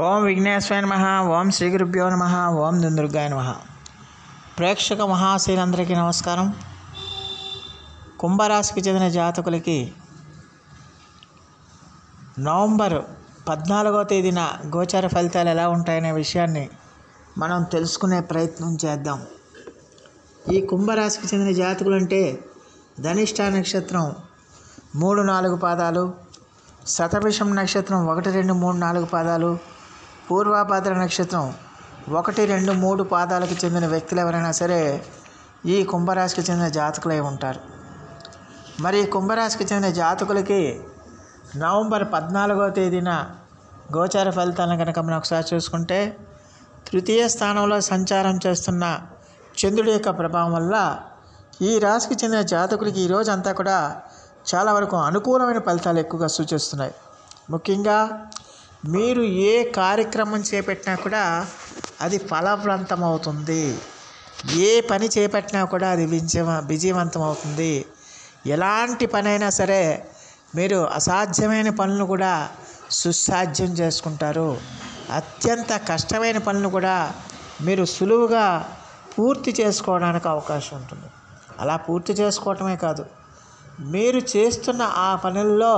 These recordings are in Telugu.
ఓం విఘ్నేశ్వరాయ నమః. ఓం శ్రీ గురుభ్యో నమః. ఓం దుందుర్గాయ నమః. ప్రేక్షక మహాశీలందరికీ నమస్కారం. కుంభరాశికి చెందిన జాతకులకి నవంబర్ 14వ తేదీన గోచార ఫలితాలు ఎలా ఉంటాయనే విషయాన్ని మనం తెలుసుకునే ప్రయత్నం చేద్దాం. ఈ కుంభరాశికి చెందిన జాతకులు అంటే ధనిష్ట నక్షత్రం 3-4 పాదాలు, శతభిషం నక్షత్రం 1, 2, 3, 4 పాదాలు, పూర్వాభాద్ర నక్షత్రం 1, 2, 3 పాదాలకు చెందిన వ్యక్తులు ఎవరైనా సరే ఈ కుంభరాశికి చెందిన జాతకులై ఉంటారు. మరి కుంభరాశికి చెందిన జాతకులకి నవంబర్ 14వ తేదీన గోచార ఫలితాలను కనుక మనం ఒకసారి చూసుకుంటే, తృతీయ స్థానంలో సంచారం చేస్తున్న చంద్రుడి యొక్క ప్రభావం వల్ల ఈ రాశికి చెందిన జాతకులకి ఈరోజు అంతా కూడా చాలా వరకు అనుకూలమైన ఫలితాలు ఎక్కువగా సూచిస్తున్నాయి. ముఖ్యంగా మీరు ఏ కార్యక్రమం చేపట్టినా కూడా అది ఫలవంతం అవుతుంది. ఏ పని చేపట్టినా కూడా అది విజయవంతం అవుతుంది. ఎలాంటి పనైనా సరే మీరు అసాధ్యమైన పనులు కూడా సుసాధ్యం చేసుకుంటారు. అత్యంత కష్టమైన పనులు కూడా మీరు సులువుగా పూర్తి చేసుకోవడానికి అవకాశం ఉంటుంది. అలా పూర్తి చేసుకోవటమే కాదు, మీరు చేస్తున్న ఆ పనుల్లో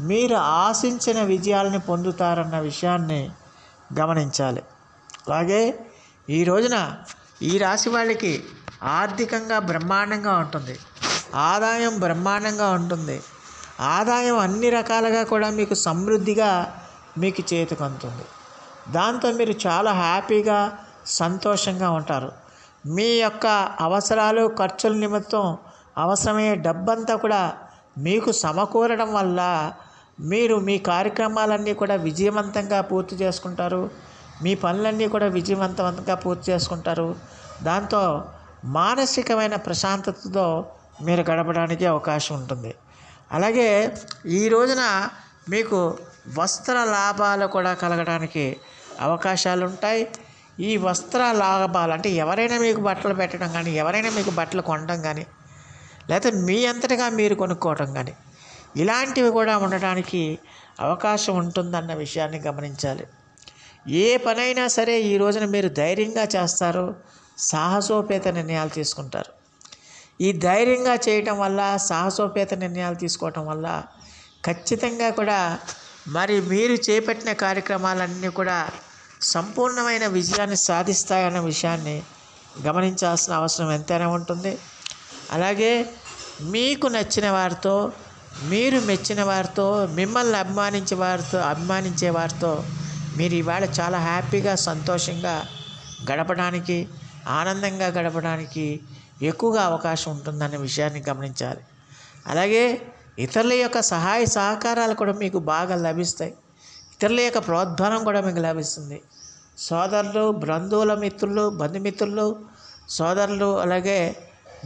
మీరు ఆశించిన విజయాలని పొందుతారన్న విషయాన్ని గమనించాలి. అలాగే ఈ రోజున ఈ రాశి వాళ్ళకి ఆర్థికంగా బ్రహ్మాండంగా ఉంటుంది. ఆదాయం బ్రహ్మాండంగా ఉంటుంది. ఆదాయం అన్ని రకాలుగా కూడా మీకు సమృద్ధిగా మీకు చేతికి అందుతుంది. దాంతో మీరు చాలా హ్యాపీగా సంతోషంగా ఉంటారు. మీ యొక్క అవసరాలు ఖర్చుల నిమిత్తం అవసరమయ్యే డబ్బంతా కూడా మీకు సమకూరడం వల్ల మీరు మీ కార్యక్రమాలన్నీ కూడా విజయవంతంగా పూర్తి చేసుకుంటారు. మీ పనులన్నీ కూడా విజయవంతంగా పూర్తి చేసుకుంటారు. దాంతో మానసికమైన ప్రశాంతతతో మీరు గడపడానికి అవకాశం ఉంటుంది. అలాగే ఈ రోజున మీకు వస్త్ర లాభాలు కూడా కలగడానికి అవకాశాలు ఉంటాయి. ఈ వస్త్ర లాభాలు అంటే ఎవరైనా మీకు బట్టలు పెట్టడం కానీ, ఎవరైనా మీకు బట్టలు కొనడం కానీ, లేకపోతే మీ అంతటగా మీరు కొనుక్కోవటం కానీ, ఇలాంటివి కూడా ఉండడానికి అవకాశం ఉంటుందన్న విషయాన్ని గమనించాలి. ఏ పనైనా సరే ఈ రోజున మీరు ధైర్యంగా చేస్తారు. సాహసోపేత నిర్ణయాలు తీసుకుంటారు. ఈ ధైర్యంగా చేయటం వల్ల, సాహసోపేత నిర్ణయాలు తీసుకోవటం వల్ల ఖచ్చితంగా కూడా మరి మీరు చేపట్టిన కార్యక్రమాలన్నీ కూడా సంపూర్ణమైన విజయాన్ని సాధిస్తాయన్న విషయాన్ని గమనించాల్సిన అవసరం ఎంతైనా ఉంటుంది. అలాగే మీకు నచ్చిన వారితో, మీరు మెచ్చిన వారితో, మిమ్మల్ని అభిమానించే వారితో మీరు ఇవాళ చాలా హ్యాపీగా సంతోషంగా గడపడానికి, ఆనందంగా గడపడానికి ఎక్కువగా అవకాశం ఉంటుందనే విషయాన్ని గమనించాలి. అలాగే ఇతరుల యొక్క సహాయ సహకారాలు కూడా మీకు బాగా లభిస్తాయి. ఇతరుల యొక్క ప్రోద్బలం కూడా మీకు లభిస్తుంది. సోదరులు, బంధుమిత్రులు, సోదరులు, అలాగే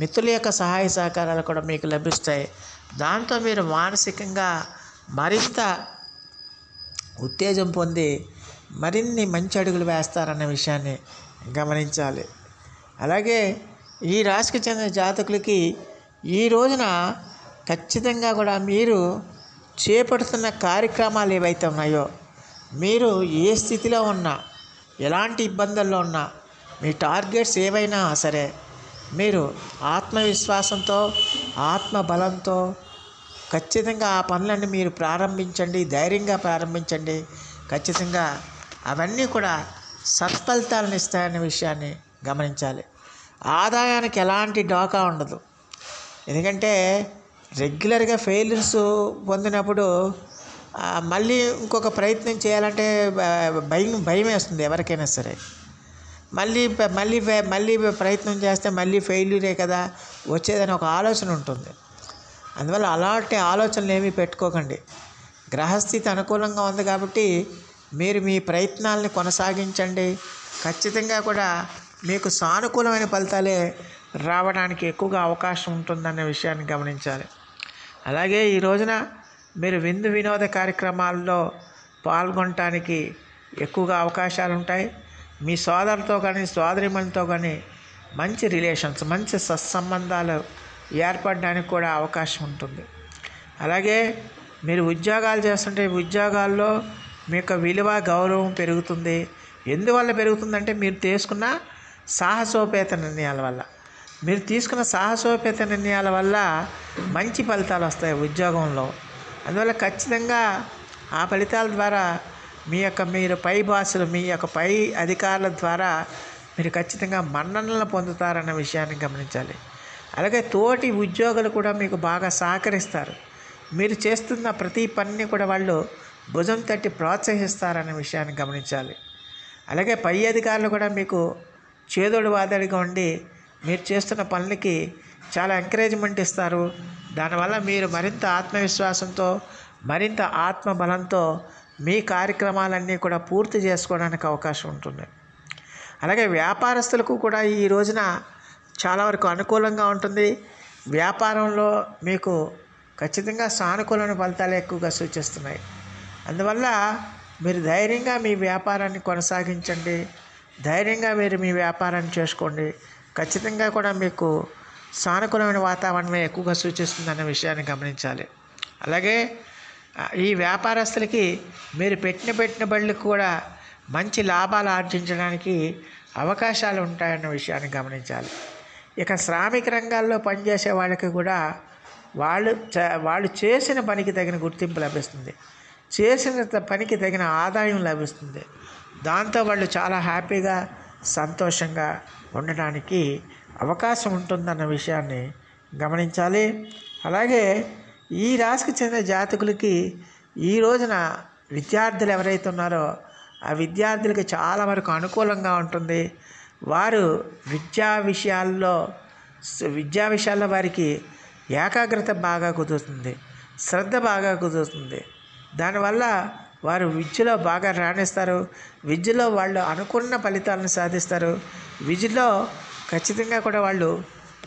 మిత్రుల యొక్క సహాయ సహకారాలు కూడా మీకు లభిస్తాయి. దాంతో మీరు మానసికంగా మరింత ఉత్తేజం పొంది మరిన్ని మంచి అడుగులు వేస్తారన్న విషయాన్ని గమనించాలి. అలాగే ఈ రాశికి చెందిన జాతకులకి ఈ రోజున ఖచ్చితంగా కూడా మీరు చేపడుతున్న కార్యక్రమాలు ఏవైతే ఉన్నాయో, మీరు ఏ స్థితిలో ఉన్నా, ఎలాంటి ఇబ్బందుల్లో ఉన్నా, మీ టార్గెట్స్ ఏవైనా సరే మీరు ఆత్మవిశ్వాసంతో, ఆత్మబలంతో ఖచ్చితంగా ఆ పనులన్నీ మీరు ప్రారంభించండి. ధైర్యంగా ప్రారంభించండి. ఖచ్చితంగా అవన్నీ కూడా సత్ఫలితాలను ఇస్తాయనే విషయాన్ని గమనించాలి. ఆదాయానికి ఎలాంటి డోకా ఉండదు. ఎందుకంటే రెగ్యులర్గా ఫెయిల్యూర్స్ పొందినప్పుడు మళ్ళీ ఇంకొక ప్రయత్నం చేయాలంటే భయం వేస్తుంది ఎవరికైనా సరే. మళ్ళీ ప్రయత్నం చేస్తే మళ్ళీ ఫెయిల్యూరే కదా వచ్చేదని ఒక ఆలోచన ఉంటుంది. అందువల్ల అలాంటి ఆలోచనలు ఏమీ పెట్టుకోకండి. గ్రహస్థితి అనుకూలంగా ఉంది కాబట్టి మీరు మీ ప్రయత్నాలని కొనసాగించండి. ఖచ్చితంగా కూడా మీకు సానుకూలమైన ఫలితాలే రావడానికి ఎక్కువగా అవకాశం ఉంటుందనే విషయాన్ని గమనించాలి. అలాగే ఈ రోజున మీరు విందు వినోద కార్యక్రమాల్లో పాల్గొనటానికి ఎక్కువగా అవకాశాలు ఉంటాయి. మీ సోదరులతో కానీ, సోదరిమణితో కానీ మంచి రిలేషన్స్, మంచి సత్సంబంధాలు ఏర్పడడానికి కూడా అవకాశం ఉంటుంది. అలాగే మీరు ఉద్యోగాలు చేస్తుంటే ఉద్యోగాల్లో మీ యొక్క విలువ గౌరవం పెరుగుతుంది. ఎందువల్ల పెరుగుతుందంటే మీరు తీసుకున్న సాహసోపేత నిర్ణయాల వల్ల. మీరు తీసుకున్న సాహసోపేత నిర్ణయాల వల్ల మంచి ఫలితాలు వస్తాయి ఉద్యోగంలో. అందువల్ల ఖచ్చితంగా ఆ ఫలితాల ద్వారా మీరు పై బాసులు, మీ యొక్క పై అధికారుల ద్వారా మీరు ఖచ్చితంగా మన్ననలను పొందుతారన్న విషయాన్ని గమనించాలి. అలాగే తోటి ఉద్యోగులు కూడా మీకు బాగా సహకరిస్తారు. మీరు చేస్తున్న ప్రతి పనిని కూడా వాళ్ళు భుజం తట్టి ప్రోత్సహిస్తారన్న విషయాన్ని గమనించాలి. అలాగే పై అధికారులు కూడా మీకు చేదోడు వాదడిగా ఉండి మీరు చేస్తున్న పనులకి చాలా ఎంకరేజ్మెంట్ ఇస్తారు. దానివల్ల మీరు మరింత ఆత్మవిశ్వాసంతో, మరింత ఆత్మబలంతో మీ కార్యక్రమాలన్నీ కూడా పూర్తి చేసుకోవడానికి అవకాశం ఉంటుంది. అలాగే వ్యాపారస్తులకు కూడా ఈ రోజున చాలా వరకు అనుకూలంగా ఉంటుంది. వ్యాపారంలో మీకు ఖచ్చితంగా సానుకూలమైన ఫలితాలు ఎక్కువగా సూచిస్తున్నాయి. అందువల్ల మీరు ధైర్యంగా మీ వ్యాపారాన్ని కొనసాగించండి. ధైర్యంగా మీరు మీ వ్యాపారాన్ని చేసుకోండి. ఖచ్చితంగా కూడా మీకు సానుకూలమైన వాతావరణమే ఎక్కువగా సూచిస్తుందన్న విషయాన్ని గమనించాలి. అలాగే ఈ వ్యాపారస్తులకి మీరు పెట్టిన పెట్టుబడులకు కూడా మంచి లాభాలు ఆర్జించడానికి అవకాశాలు ఉంటాయన్న విషయాన్ని గమనించాలి. ఇక శ్రామిక రంగాల్లో పనిచేసే వాళ్ళకి కూడా వాళ్ళు చేసిన పనికి తగిన గుర్తింపు లభిస్తుంది. చేసిన పనికి తగిన ఆదాయం లభిస్తుంది. దాంతో వాళ్ళు చాలా హ్యాపీగా, సంతోషంగా ఉండడానికి అవకాశం ఉంటుందన్న విషయాన్ని గమనించాలి. అలాగే ఈ రాశికి చెందిన జాతకులకి ఈ రోజున విద్యార్థులు ఎవరైతే ఉన్నారో ఆ విద్యార్థులకి చాలా వరకు అనుకూలంగా ఉంటుంది. వారు విద్యా విషయాల్లో వారికి ఏకాగ్రత బాగా కుదురుతుంది, శ్రద్ధ బాగా కుదురుతుంది. దానివల్ల వారు విద్యలో బాగా రాణిస్తారు. విద్యలో వాళ్ళు అనుకున్న ఫలితాలను సాధిస్తారు. విద్యలో ఖచ్చితంగా కూడా వాళ్ళు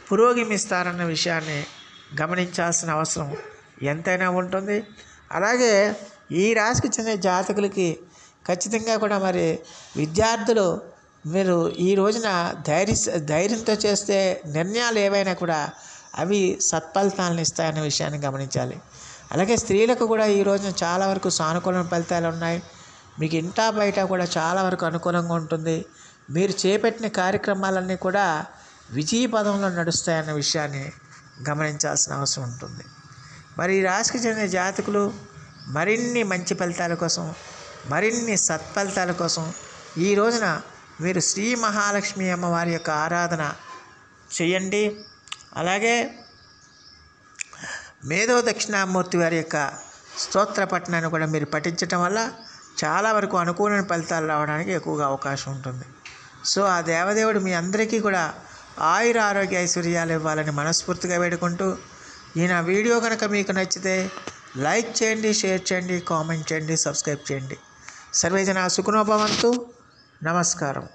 పురోగమిస్తారన్న విషయాన్ని గమనించాల్సిన అవసరం ఎంతైనా ఉంటుంది. అలాగే ఈ రాశికి చెందిన జాతకులకి ఖచ్చితంగా కూడా మరి విద్యార్థులు మీరు ఈ రోజున ధైర్యంతో చేస్తే నిర్ణయాలు ఏవైనా కూడా అవి సత్ఫలితాలను ఇస్తాయనే విషయాన్ని గమనించాలి. అలాగే స్త్రీలకు కూడా ఈ రోజున చాలా వరకు సానుకూల ఫలితాలు ఉన్నాయి. మీకు ఇంటా బయట కూడా చాలా వరకు అనుకూలంగా ఉంటుంది. మీరు చేపట్టిన కార్యక్రమాలన్నీ కూడా విజయ పదంలో నడుస్తాయన్న విషయాన్ని గమనించాల్సిన అవసరం ఉంటుంది. మరి ఈ రాశికి చెందిన జాతకులు మరిన్ని మంచి ఫలితాల కోసం, మరిన్ని సత్ఫలితాల కోసం ఈ రోజున మీరు శ్రీ మహాలక్ష్మి అమ్మవారి యొక్క ఆరాధన చేయండి. అలాగే మేధో దక్షిణామూర్తి వారి యొక్క స్తోత్ర పఠనాన్ని కూడా మీరు పఠించటం వల్ల చాలా వరకు అనుకూలమైన ఫలితాలు రావడానికి ఎక్కువగా అవకాశం ఉంటుంది. సో ఆ దేవదేవుడు మీ అందరికీ కూడా ఆయుర ఆరోగ్య ఐశ్వర్యాలు ఇవ్వాలని మనస్ఫూర్తిగా వేడుకుంటూ ఈ నా వీడియో కనుక మీకు నచ్చితే లైక్ చేయండి, షేర్ చేయండి, కామెంట్ చేయండి, సబ్స్క్రైబ్ చేయండి. సర్వేజన సుఖినో భవంతు. నమస్కారం.